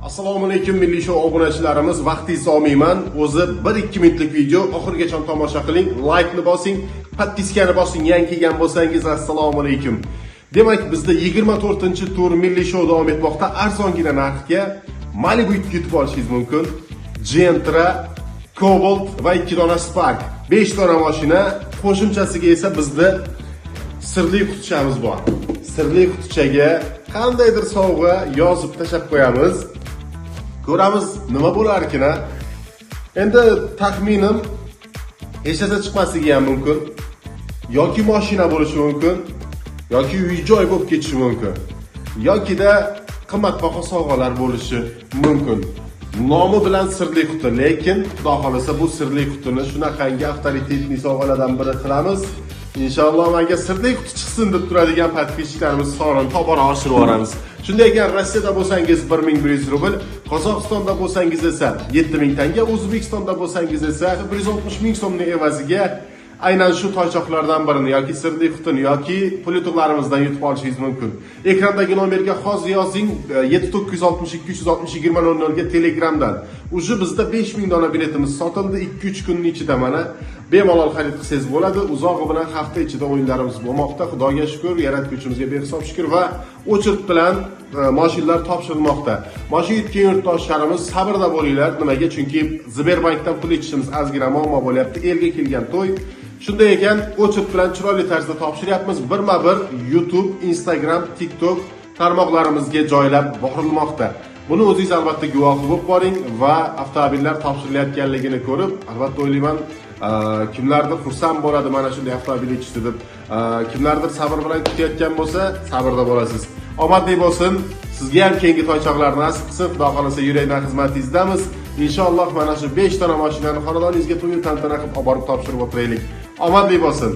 Assalomu alaykum milliy show obunachilarimiz, vaqtingizni olmayman. O'zi 1-2 minutlik video, oxirigacha tomosha qiling, like ni bosing, podpiskani bosing, yangi kelgan bo'lsangiz assalomu alaykum. Demak, bizda 24-tur milliy show davom etmoqda. Arzongina narxga Malibu yutib olishingiz mumkin. Gentra, Cobalt va 2 dona Spark. 5 dona mashina, qo'shimchasiga esa bizda sirli qutichamiz bor. Sirli qutichaga qandaydir sovg'a yozib tashab qo'yamiz. Ko'ramiz nima bo'lar ekan. Endi taxminim hech narsa chiqmasligi ham mumkin. Yoki mashina bo'lishi mumkin, yoki uy-joy bo'lib ketishi mumkin. Yoki-da qimmatbaho sovg'alar bo'lishi mumkin. Nomi bilan sirli quti, lekin xudo xolasa bu sirli qutini shunaqangi avtoritetli sovg'alardan biri qilamiz. Inshaalloh menga sirli quti chiqsin deb turadigan podpischilarimiz sonini tobora oshirib boramiz. Shunday ekan, Rossiyada bo'lsangiz 1100 rubl, Qozog'istonda bo'lsangiz esa 7000 tanga, O'zbekistonda bo'lsangiz esa 160 ming so'mning evaziga aynan shu toychoqlardan birini yoki sirli qutini yoki pul yutuqlarimizdan yutib olishingiz mumkin. Ekrandagi nomerga hozir yozing 7962 360 2000 ga Telegramdan. Uji bizda 5000 dona biletimiz sotildi. 2-3 kunning ichida mana bemalol xarid qilsangiz bo'ladi. Uzog'i bilan hafta ichida o'yinlarimiz bo'lmoqda. Xudoga shukr, yaratuvchimizga behisob shukr va o'chirt bilan mashinalar topshirilmoqda. Mashina yutgan yurtdoshlarimiz sabrda bo'linglar. Nimaga? Chunki Sberbankdan pul ichishimiz ozgina muammo bo'lyapti. Elga kelgan to'y. Shunday ekan, o'chirt bilan chiroyli tarzda topshiryapmiz. Birma-bir YouTube, Instagram, TikTok tarmoqlarimizga joylab borilmoqda. Buni o'zingiz albatta guvohi bo'lib boring va avtomobillar topshirilayotganligini ko'rib, albatta o'ylayman, kimlardir xursand bo'ladi mana shunday avtomobil ichishdi deb. Kimlardir sabr bilan kutayotgan bo'lsa, sabrda bo'lasiz. Omadli bo'lsin. Sizga ham keyingi toychoqlar nasib qilsin. Xudo xolasa yurakdan xizmatingizdamiz. Inshaalloh mana shu 5 dona mashinani xonadoningizga to'y tantana qilib olib borib topshirib o'tiraylik. Omadli bo'lsin.